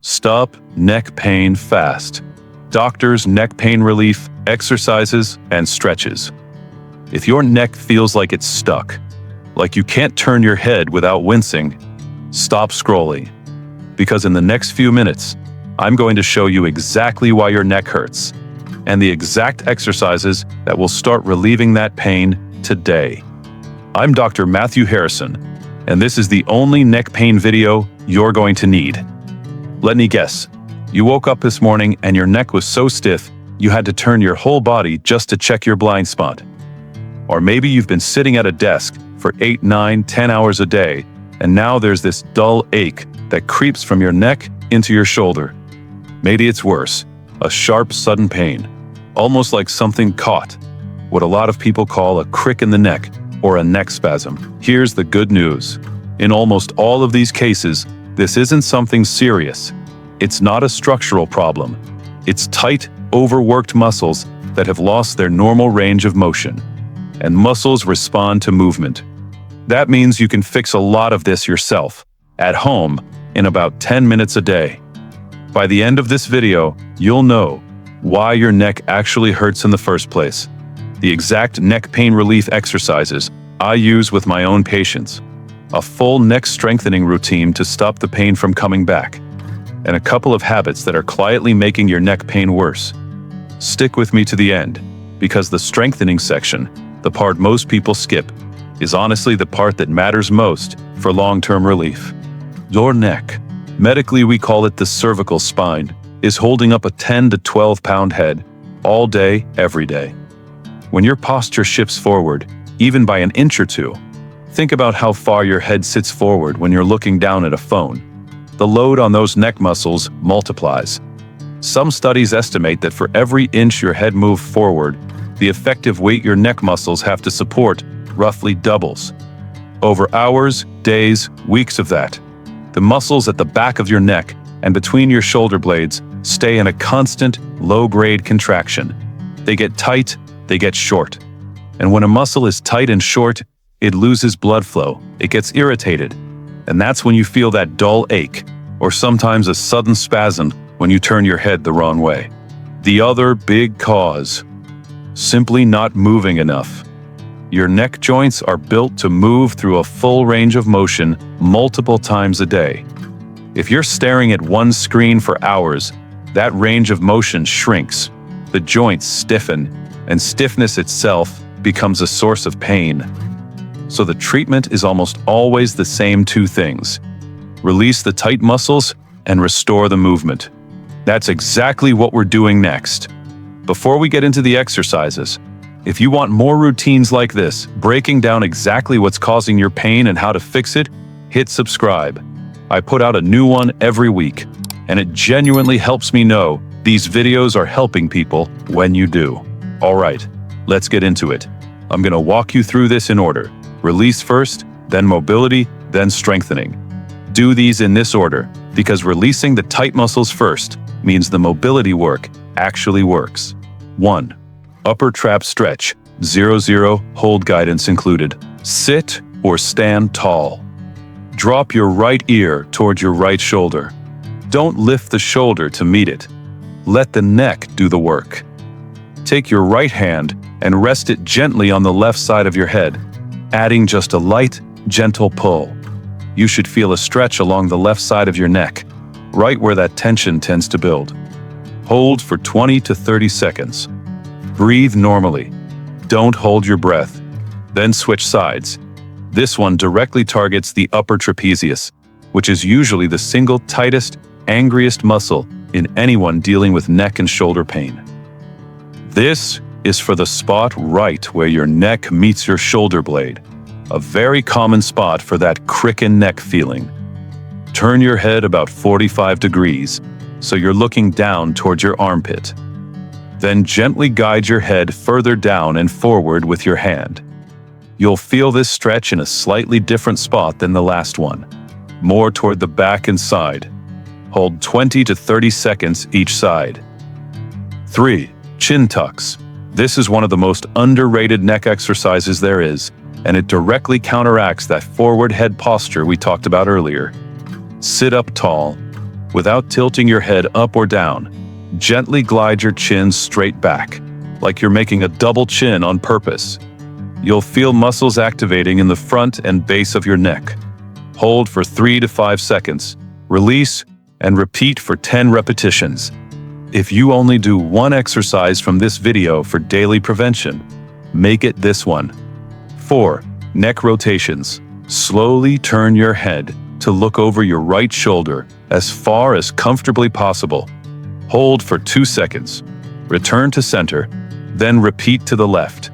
Stop neck pain fast. Doctors, neck pain relief, exercises, and stretches. If your neck feels like it's stuck, like you can't turn your head without wincing, stop scrolling. Because in the next few minutes, I'm going to show you exactly why your neck hurts and the exact exercises that will start relieving that pain today. I'm Dr. Matthew Harrison, and this is the only neck pain video you're going to need. Let me guess, you woke up this morning and your neck was so stiff you had to turn your whole body just to check your blind spot. Or maybe you've been sitting at a desk for 8, 9, 10 hours a day, and now there's this dull ache that creeps from your neck into your shoulder. Maybe it's worse, a sharp, sudden pain, almost like something caught, what a lot of people call a crick in the neck or a neck spasm. Here's the good news. In almost all of these cases, this isn't something serious. It's not a structural problem. It's tight, overworked muscles that have lost their normal range of motion. And muscles respond to movement. That means you can fix a lot of this yourself, at home, in about 10 minutes a day. By the end of this video, you'll know why your neck actually hurts in the first place, the exact neck pain relief exercises I use with my own patients, a full neck strengthening routine to stop the pain from coming back, and a couple of habits that are quietly making your neck pain worse. Stick with me to the end, because the strengthening section, the part most people skip, is honestly the part that matters most for long-term relief. Your neck, medically we call it the cervical spine, is holding up a 10 to 12 pound head all day, every day. When your posture shifts forward, even by an inch or two, think about how far your head sits forward when you're looking down at a phone. The load on those neck muscles multiplies. Some studies estimate that for every inch your head moves forward, the effective weight your neck muscles have to support roughly doubles. Over hours, days, weeks of that, the muscles at the back of your neck and between your shoulder blades stay in a constant, low-grade contraction. They get tight, they get short. And when a muscle is tight and short, it loses blood flow, it gets irritated. And that's when you feel that dull ache, or sometimes a sudden spasm when you turn your head the wrong way. The other big cause, simply not moving enough. Your neck joints are built to move through a full range of motion multiple times a day. If you're staring at one screen for hours, that range of motion shrinks, the joints stiffen, and stiffness itself becomes a source of pain. So the treatment is almost always the same two things: release the tight muscles and restore the movement. That's exactly what we're doing next. Before we get into the exercises, if you want more routines like this, breaking down exactly what's causing your pain and how to fix it, hit subscribe. I put out a new one every week, and it genuinely helps me know these videos are helping people when you do. All right, let's get into it. I'm going to walk you through this in order. Release first, then mobility, then strengthening. Do these in this order, because releasing the tight muscles first means the mobility work actually works. 1. Upper trap stretch, 0-0, hold guidance included. Sit or stand tall. Drop your right ear toward your right shoulder. Don't lift the shoulder to meet it. Let the neck do the work. Take your right hand and rest it gently on the left side of your head, adding just a light, gentle pull. You should feel a stretch along the left side of your neck, right where that tension tends to build. Hold for 20 to 30 seconds. Breathe normally. Don't hold your breath. Then switch sides. This one directly targets the upper trapezius, which is usually the single tightest, angriest muscle in anyone dealing with neck and shoulder pain. This is for the spot right where your neck meets your shoulder blade, a very common spot for that crick in neck feeling. Turn your head about 45 degrees, so you're looking down towards your armpit. Then gently guide your head further down and forward with your hand. You'll feel this stretch in a slightly different spot than the last one, more toward the back and side. Hold 20 to 30 seconds each side. 3. Chin tucks. This is one of the most underrated neck exercises there is, and it directly counteracts that forward head posture we talked about earlier. Sit up tall, Without tilting your head up or down, gently glide your chin straight back, like you're making a double chin on purpose. You'll feel muscles activating in the front and base of your neck. Hold for 3 to 5 seconds, release, and repeat for 10 repetitions. If you only do one exercise from this video for daily prevention, make it this one. 4. Neck rotations. Slowly turn your head to look over your right shoulder as far as comfortably possible. Hold for 2 seconds. Return to center, then repeat to the left.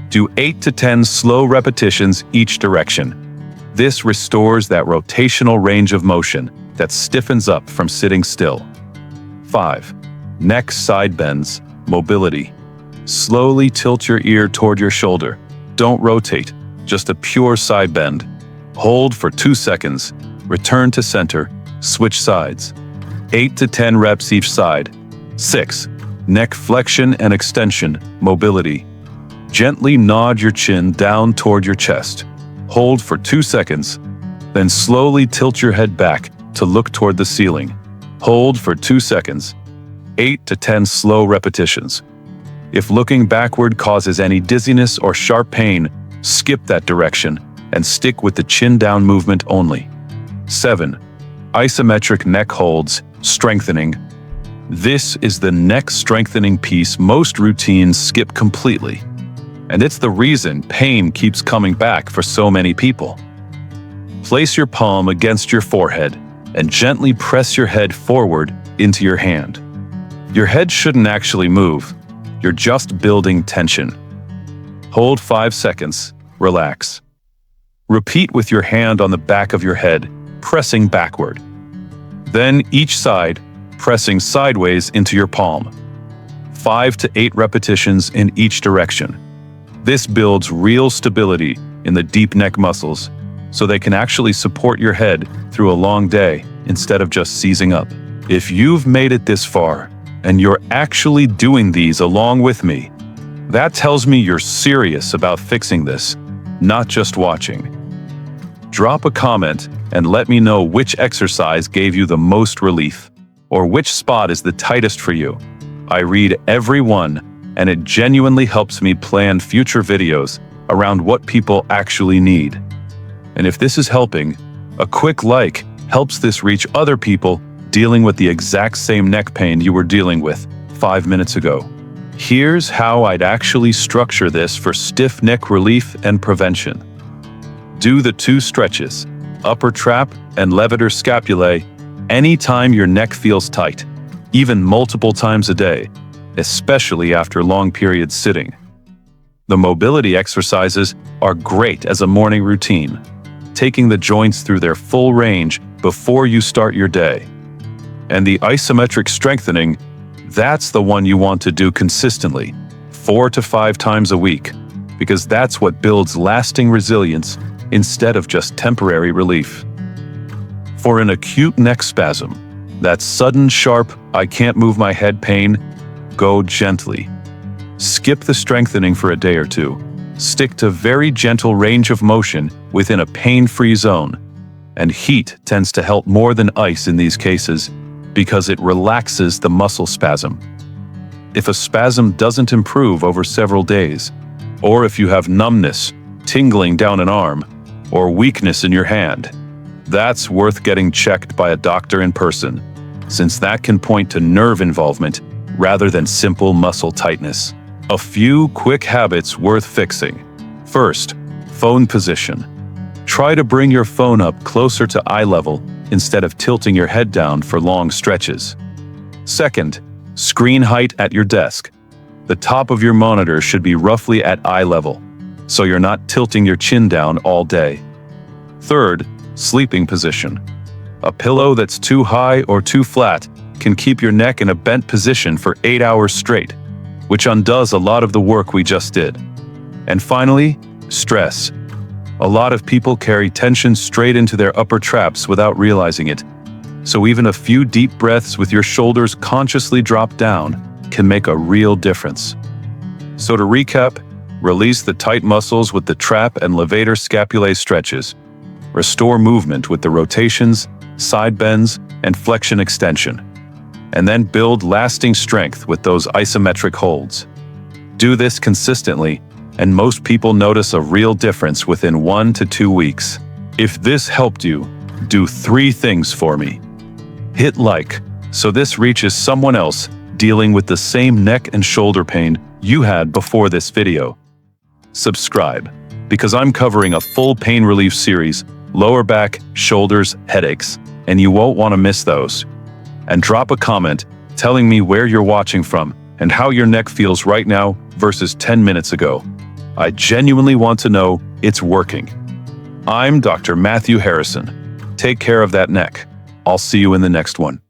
Do 8 to 10 slow repetitions each direction. This restores that rotational range of motion that stiffens up from sitting still. 5. Neck side bends, mobility. Slowly tilt your ear toward your shoulder. Don't rotate, just a pure side bend. Hold for 2 seconds. Return to center, switch sides. 8 to 10 reps each side. 6. Neck flexion and extension, mobility. Gently nod your chin down toward your chest. Hold for 2 seconds, then slowly tilt your head back to look toward the ceiling. Hold for 2 seconds. 8 to 10 slow repetitions. If looking backward causes any dizziness or sharp pain, skip that direction and stick with the chin down movement only. 7. Isometric neck holds, strengthening. This is the neck strengthening piece most routines skip completely. And it's the reason pain keeps coming back for so many people. Place your palm against your forehead and gently press your head forward into your hand. Your head shouldn't actually move. You're just building tension. Hold 5 seconds. Relax. Repeat with your hand on the back of your head, pressing backward. Then each side, pressing sideways into your palm. 5 to 8 repetitions in each direction. This builds real stability in the deep neck muscles, so they can actually support your head through a long day instead of just seizing up. If you've made it this far, and you're actually doing these along with me, that tells me you're serious about fixing this, not just watching. Drop a comment and let me know which exercise gave you the most relief, or which spot is the tightest for you. I read every one, and it genuinely helps me plan future videos around what people actually need. And if this is helping, a quick like helps this reach other people dealing with the exact same neck pain you were dealing with 5 minutes ago. Here's how I'd actually structure this for stiff neck relief and prevention. Do the 2 stretches, upper trap and levator scapulae, anytime your neck feels tight, even multiple times a day, especially after long periods sitting. The mobility exercises are great as a morning routine, taking the joints through their full range before you start your day. And the isometric strengthening, that's the one you want to do consistently, 4 to 5 times a week, because that's what builds lasting resilience instead of just temporary relief. For an acute neck spasm, that sudden sharp, I can't move my head pain, go gently. Skip the strengthening for a day or 2. Stick to very gentle range of motion within a pain-free zone. And heat tends to help more than ice in these cases because it relaxes the muscle spasm. If a spasm doesn't improve over several days, or if you have numbness, tingling down an arm, or weakness in your hand, that's worth getting checked by a doctor in person, since that can point to nerve involvement rather than simple muscle tightness. A few quick habits worth fixing. First, phone position. Try to bring your phone up closer to eye level instead of tilting your head down for long stretches. Second, screen height at your desk. The top of your monitor should be roughly at eye level, so you're not tilting your chin down all day. Third, sleeping position. A pillow that's too high or too flat can keep your neck in a bent position for 8 hours straight, which undoes a lot of the work we just did. And finally, stress. A lot of people carry tension straight into their upper traps without realizing it, so even a few deep breaths with your shoulders consciously dropped down can make a real difference. So to recap, release the tight muscles with the trap and levator scapulae stretches. Restore movement with the rotations, side bends, and flexion extension. And then build lasting strength with those isometric holds. Do this consistently, and most people notice a real difference within 1 to 2 weeks. If this helped you, do 3 things for me. Hit like, so this reaches someone else dealing with the same neck and shoulder pain you had before this video. Subscribe, because I'm covering a full pain relief series, lower back, shoulders, headaches, and you won't want to miss those. And drop a comment telling me where you're watching from and how your neck feels right now versus 10 minutes ago. I genuinely want to know it's working. I'm Dr. Matthew Harrison. Take care of that neck. I'll see you in the next one.